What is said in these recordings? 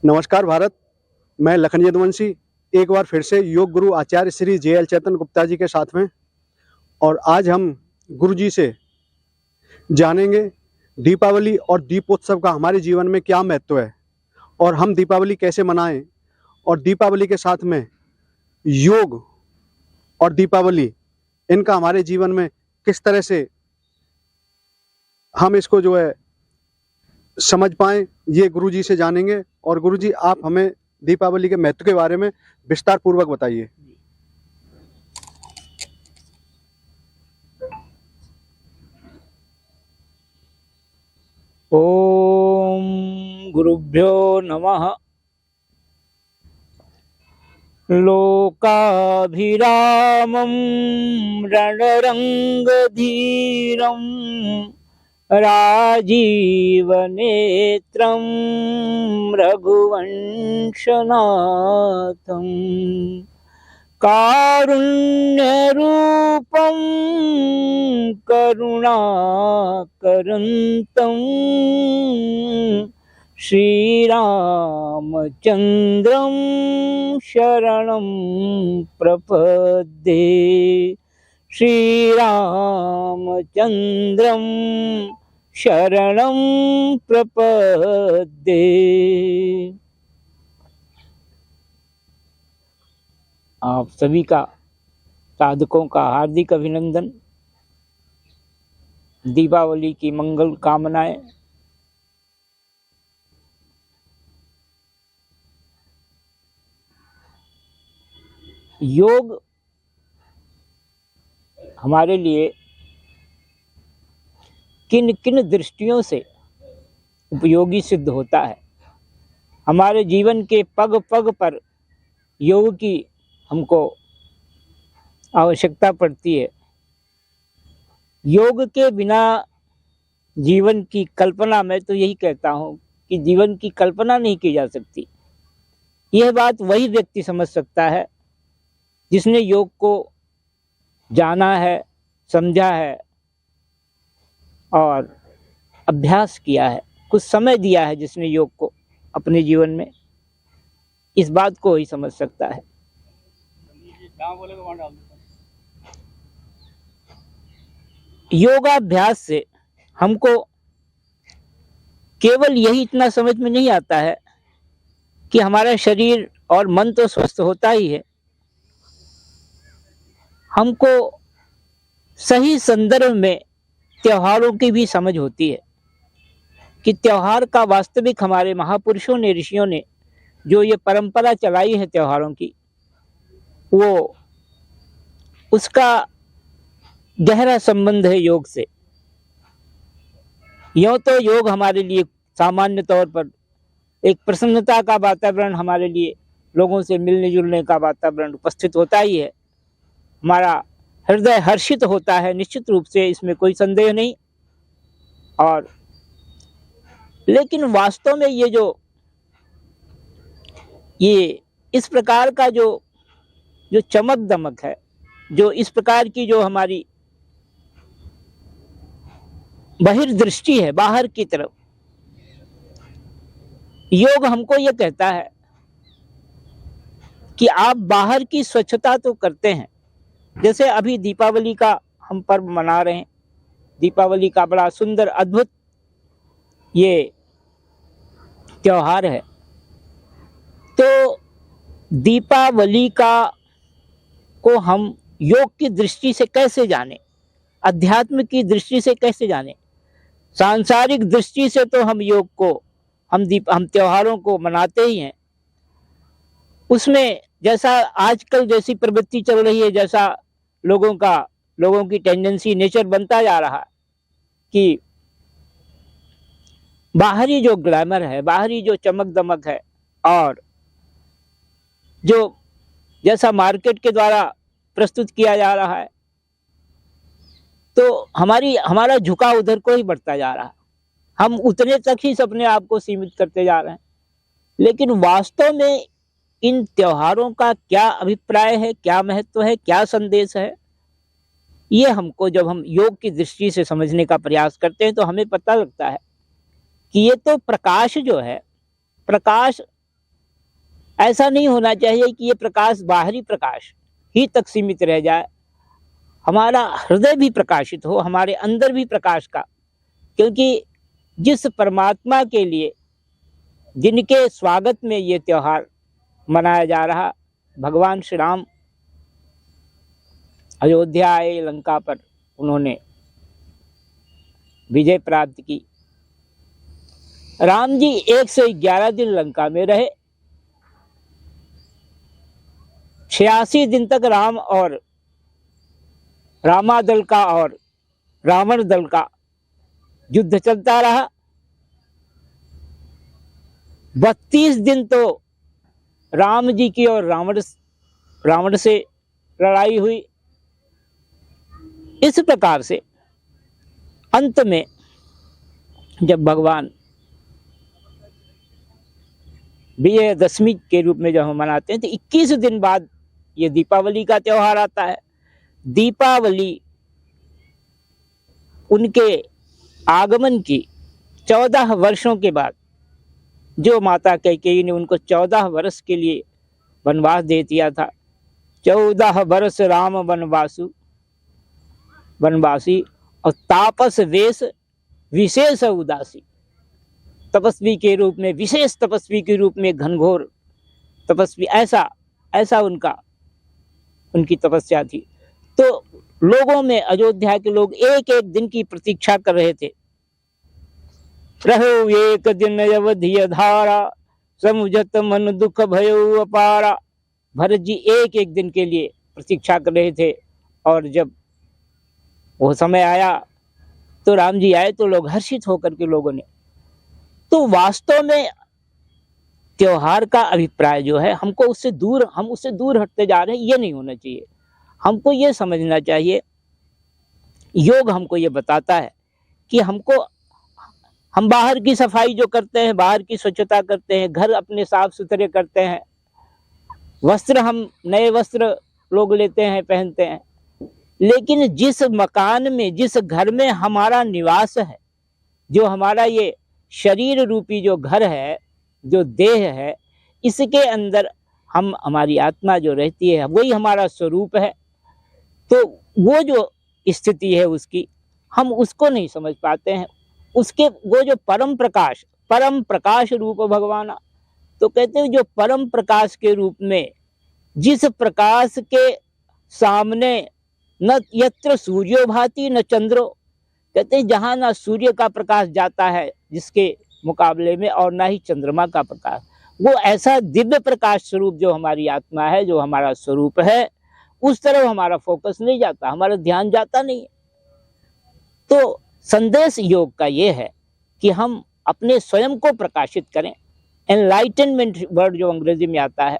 नमस्कार भारत। मैं लखन यदुवंशी एक बार फिर से योग गुरु आचार्य श्री जे एल चेतन गुप्ता जी के साथ में, और आज हम गुरु जी से जानेंगे दीपावली और दीपोत्सव का हमारे जीवन में क्या महत्व है और हम दीपावली कैसे मनाएं, और दीपावली के साथ में योग और दीपावली इनका हमारे जीवन में किस तरह से हम इसको जो है समझ पाएं, ये गुरु जी से जानेंगे। और गुरु जी, आप हमें दीपावली के महत्व के बारे में विस्तार पूर्वक बताइए। ओम गुरुभ्यो नमः। लोकाभिरामं रणरंगधीरं राजीवनेत्रं रघुवंशनाथं कारुण्यरूपं करुणाकरन्तं श्रीरामचन्द्रं शरणं प्रपद्ये। श्रीरामचन्द्रं शरणं प्रपद्ये। आप सभी का, साधकों का हार्दिक अभिनंदन। दीपावली की मंगल कामनाएं। योग हमारे लिए किन किन दृष्टियों से उपयोगी सिद्ध होता है। हमारे जीवन के पग पग पर योग की हमको आवश्यकता पड़ती है। योग के बिना जीवन की कल्पना, मैं तो यही कहता हूँ कि जीवन की कल्पना नहीं की जा सकती। यह बात वही व्यक्ति समझ सकता है जिसने योग को जाना है, समझा है और अभ्यास किया है, कुछ समय दिया है जिसने योग को अपने जीवन में, इस बात को ही समझ सकता है। योगाभ्यास से हमको केवल यही इतना समझ में नहीं आता है कि हमारा शरीर और मन तो स्वस्थ होता ही है, हमको सही संदर्भ में त्योहारों की भी समझ होती है कि त्योहार का वास्तविक हमारे महापुरुषों ने, ऋषियों ने जो ये परंपरा चलाई है त्योहारों की, वो उसका गहरा संबंध है योग से। यूँ तो योग हमारे लिए सामान्य तौर पर एक प्रसन्नता का वातावरण, हमारे लिए लोगों से मिलने जुलने का वातावरण उपस्थित होता ही है। हमारा हृदय हर्षित होता है, निश्चित रूप से, इसमें कोई संदेह नहीं। और लेकिन वास्तव में ये इस प्रकार का जो चमक दमक है, जो इस प्रकार की जो हमारी बहिर्दृष्टि है बाहर की तरफ, योग हमको ये कहता है कि आप बाहर की स्वच्छता तो करते हैं। जैसे अभी दीपावली का हम पर्व मना रहे हैं, दीपावली का बड़ा सुंदर अद्भुत ये त्योहार है। तो दीपावली को हम योग की दृष्टि से कैसे जाने, अध्यात्म की दृष्टि से कैसे जाने। सांसारिक दृष्टि से तो हम योग को, हम त्योहारों को मनाते ही हैं। उसमें जैसा आजकल जैसी प्रवृत्ति चल रही है, जैसा लोगों की टेंडेंसी, नेचर बनता जा रहा है कि बाहरी जो ग्लैमर है, बाहरी जो चमक दमक है, और जो जैसा मार्केट के द्वारा प्रस्तुत किया जा रहा है, तो हमारा झुकाव उधर को ही बढ़ता जा रहा है। हम उतने तक ही अपने आप को सीमित करते जा रहे हैं। लेकिन वास्तव में इन त्योहारों का क्या अभिप्राय है, क्या महत्व है, क्या संदेश है, ये हमको जब हम योग की दृष्टि से समझने का प्रयास करते हैं तो हमें पता लगता है कि ये तो प्रकाश जो है, प्रकाश ऐसा नहीं होना चाहिए कि ये प्रकाश बाहरी प्रकाश ही तक सीमित रह जाए, हमारा हृदय भी प्रकाशित हो, हमारे अंदर भी प्रकाश का। क्योंकि जिस परमात्मा के लिए, जिनके स्वागत में ये त्योहार मनाया जा रहा, भगवान श्री राम अयोध्या आए, लंका पर उन्होंने विजय प्राप्त की। राम जी 111 दिन लंका में रहे, 86 दिन तक राम और रामा दल का और रावण दल का युद्ध चलता रहा। 32 दिन तो राम जी की और रावण से लड़ाई हुई। इस प्रकार से अंत में जब भगवान विजयदशमी के रूप में जब हम मनाते हैं तो 21 दिन बाद ये दीपावली का त्योहार आता है। दीपावली उनके आगमन की 14 वर्षों के बाद, जो माता कैकेयी ने उनको 14 वर्ष के लिए वनवास दे दिया था, 14 वर्ष राम वनवासी और तापस वेश विशेष उदासी, तपस्वी के रूप में, विशेष तपस्वी के रूप में, घनघोर तपस्वी, ऐसा उनकी तपस्या थी। तो लोगों में, अयोध्या के लोग एक एक दिन की प्रतीक्षा कर रहे थे। रहो एक दिन अवधिय धारा, समुझत मन दुख भयो अपारा। भरत जी एक एक दिन के लिए प्रतीक्षा कर रहे थे, और जब वो समय आया तो राम जी आए तो लोग हर्षित होकर के लोगों ने, तो वास्तव में त्योहार का अभिप्राय जो है, हम उससे दूर हटते जा रहे हैं। ये नहीं होना चाहिए। हमको ये समझना चाहिए, योग हमको ये बताता है कि हम बाहर की सफाई जो करते हैं, बाहर की स्वच्छता करते हैं, घर अपने साफ सुथरे करते हैं, वस्त्र हम नए वस्त्र लोग लेते हैं, पहनते हैं, लेकिन जिस मकान में, जिस घर में हमारा निवास है, जो हमारा ये शरीर रूपी जो घर है, जो देह है, इसके अंदर हमारी आत्मा जो रहती है, वही हमारा स्वरूप है। तो वो जो स्थिति है उसकी, हम उसको नहीं समझ पाते हैं। उसके वो जो परम प्रकाश रूप भगवान, तो कहते हैं जो परम प्रकाश के रूप में, जिस प्रकाश के सामने न यत्र सूर्यो भाति न चंद्रो, कहते हैं जहाँ ना सूर्य का प्रकाश जाता है जिसके मुकाबले में, और ना ही चंद्रमा का प्रकाश, वो ऐसा दिव्य प्रकाश स्वरूप जो हमारी आत्मा है, जो हमारा स्वरूप है, उस तरफ हमारा फोकस नहीं जाता, हमारा ध्यान जाता नहीं है। तो संदेश योग का ये है कि हम अपने स्वयं को प्रकाशित करें। एनलाइटनमेंट वर्ड जो अंग्रेजी में आता है,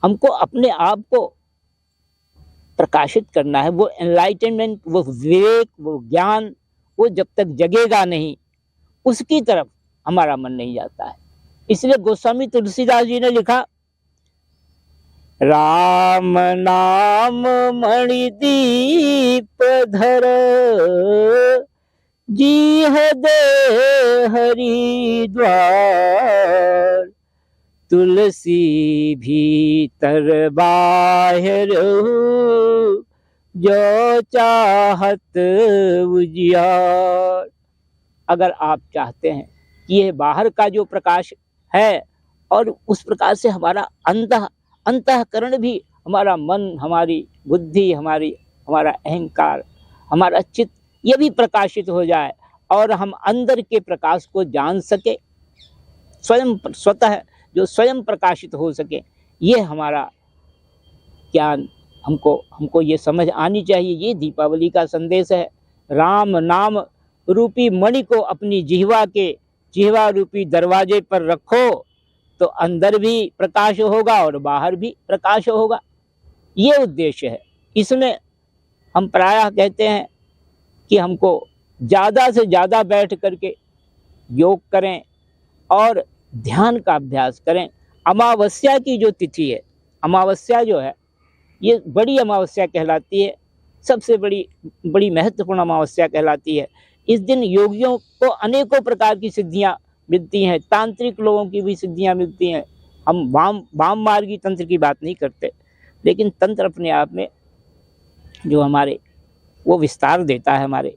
हमको अपने आप को प्रकाशित करना है। वो एनलाइटनमेंट, वो विवेक, वो ज्ञान, वो जब तक जगेगा नहीं, उसकी तरफ हमारा मन नहीं जाता है। इसलिए गोस्वामी तुलसीदास जी ने लिखा, राम नाम मणि दीप धर, जी दे हरि द्वार, तुलसी भीतर बाहर, जो चाहत उजियार। अगर आप चाहते हैं कि यह बाहर का जो प्रकाश है, और उस प्रकाश से हमारा अंतःकरण भी, हमारा मन, हमारी बुद्धि, हमारा अहंकार, हमारा चित्त, ये भी प्रकाशित हो जाए, और हम अंदर के प्रकाश को जान सके, स्वतः जो स्वयं प्रकाशित हो सके, ये हमारा ज्ञान, हमको ये समझ आनी चाहिए। ये दीपावली का संदेश है। राम नाम रूपी मणि को अपनी जिह्वा रूपी दरवाजे पर रखो, तो अंदर भी प्रकाश होगा और बाहर भी प्रकाश होगा। ये उद्देश्य है। इसमें हम प्रायः कहते हैं कि हमको ज़्यादा से ज़्यादा बैठ करके योग करें और ध्यान का अभ्यास करें। अमावस्या की जो तिथि है, अमावस्या जो है, ये बड़ी अमावस्या कहलाती है, सबसे बड़ी महत्वपूर्ण अमावस्या कहलाती है। इस दिन योगियों को अनेकों प्रकार की सिद्धियां मिलती हैं, तांत्रिक लोगों की भी सिद्धियां मिलती हैं, हम वाम मार्गी तंत्र की बात नहीं करते, लेकिन तंत्र अपने आप में जो हमारे वो विस्तार देता है हमारे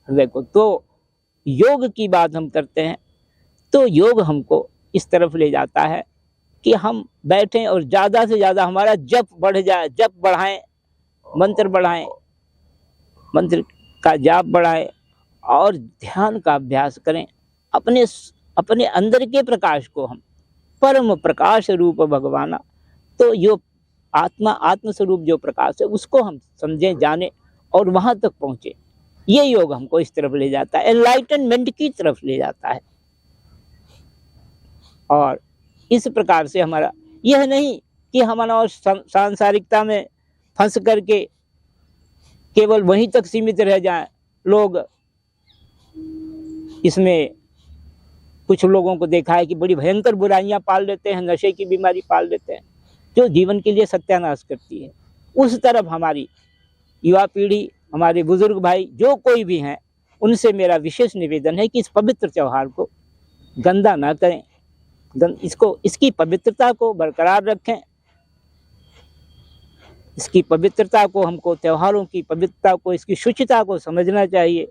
हृदय को। तो योग की बात हम करते हैं तो योग हमको इस तरफ ले जाता है कि हम बैठें और ज़्यादा से ज़्यादा हमारा जप बढ़ जाए, जप बढ़ाएं, मंत्र बढ़ाएं, मंत्र का जाप बढ़ाएं और ध्यान का अभ्यास करें। अपने अंदर के प्रकाश को हम परम प्रकाश रूप भगवाना, तो यो आत्म स्वरूप जो प्रकाश है उसको हम समझें, जाने और वहां तक पहुंचे। ये योग हमको इस तरफ ले जाता है, एनलाइटनमेंट की तरफ ले जाता है। और इस प्रकार से हमारा यह नहीं कि हमारा सांसारिकता में फंस करके केवल वहीं तक सीमित रह जाएं। लोग इसमें कुछ लोगों को देखा है कि बड़ी भयंकर बुराइयां पाल लेते हैं, नशे की बीमारी पाल लेते हैं, जो जीवन के लिए सत्यानाश करती है। उस तरफ हमारी युवा पीढ़ी, हमारे बुजुर्ग भाई जो कोई भी हैं, उनसे मेरा विशेष निवेदन है कि इस पवित्र त्योहार को गंदा ना करें, इसकी पवित्रता को बरकरार रखें। इसकी पवित्रता को, हमको त्योहारों की पवित्रता को, इसकी शुचिता को समझना चाहिए।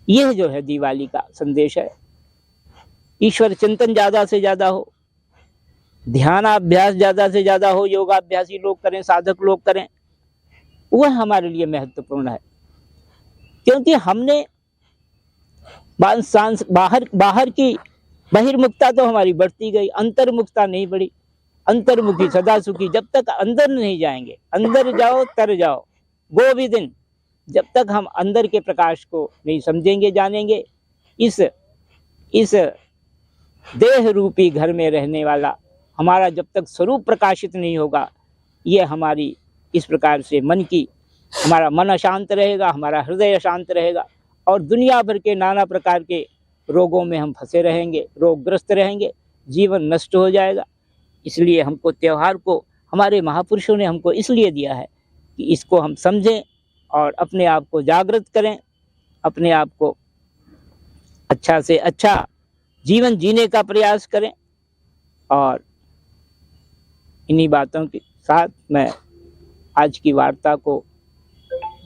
यह जो है दिवाली का संदेश है। ईश्वर चिंतन ज़्यादा से ज़्यादा हो, ध्यानाभ्यास ज़्यादा से ज़्यादा हो, योगाभ्यासी लोग करें, साधक लोग करें, वह हमारे लिए महत्वपूर्ण है। क्योंकि हमने बाहर की बहिर्मुखता तो हमारी बढ़ती गई, अंतर्मुखता नहीं बढ़ी। अंतर्मुखी सदा सुखी, जब तक अंदर नहीं जाएंगे, अंदर जाओ तर जाओ गोविंद, जब तक हम अंदर के प्रकाश को नहीं समझेंगे, जानेंगे, इस देह रूपी घर में रहने वाला हमारा जब तक स्वरूप प्रकाशित नहीं होगा, ये हमारी इस प्रकार से हमारा मन अशांत रहेगा, हमारा हृदय अशांत रहेगा और दुनिया भर के नाना प्रकार के रोगों में हम फंसे रहेंगे, रोगग्रस्त रहेंगे, जीवन नष्ट हो जाएगा। इसलिए हमको त्योहार को हमारे महापुरुषों ने हमको इसलिए दिया है कि इसको हम समझें और अपने आप को जागृत करें, अपने आप को अच्छा से अच्छा जीवन जीने का प्रयास करें। और इन्हीं बातों के साथ मैं आज की वार्ता को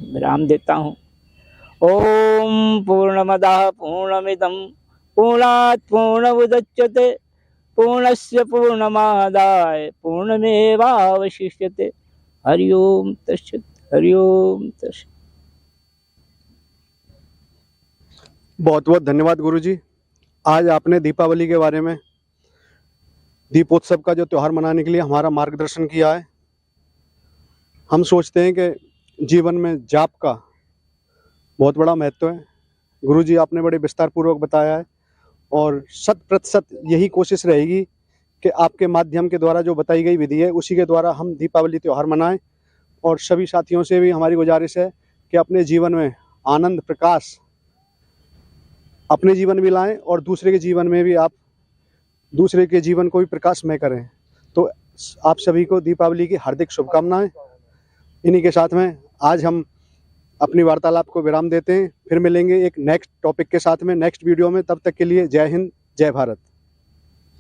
विराम देता हूँ। ओम पूर्णमदः पूर्णमिदं पूर्णात् पूर्णमुदच्यते पूर्णस्य पूर्णमादाय पूर्णमेवावशिष्यते। हरि ओम तत्सत्, हरि ओम तत्सत्। बहुत बहुत धन्यवाद गुरुजी। आज आपने दीपावली के बारे में, दीपोत्सव का जो त्यौहार मनाने के लिए हमारा मार्गदर्शन किया है। हम सोचते हैं कि जीवन में जाप का बहुत बड़ा महत्व है। गुरुजी आपने बड़े विस्तार पूर्वक बताया है और 100% यही कोशिश रहेगी कि आपके माध्यम के द्वारा जो बताई गई विधि है उसी के द्वारा हम दीपावली त्यौहार मनाएं। और सभी साथियों से भी हमारी गुजारिश है कि अपने जीवन में आनंद प्रकाश अपने जीवन में लाएं और दूसरे के जीवन में भी आप दूसरे के जीवन को भी प्रकाशमय करें। तो आप सभी को दीपावली की हार्दिक शुभकामनाएं। इन्हीं के साथ में आज हम अपनी वार्तालाप को विराम देते हैं। फिर मिलेंगे एक नेक्स्ट टॉपिक के साथ में नेक्स्ट वीडियो में। तब तक के लिए जय हिंद, जय भारत।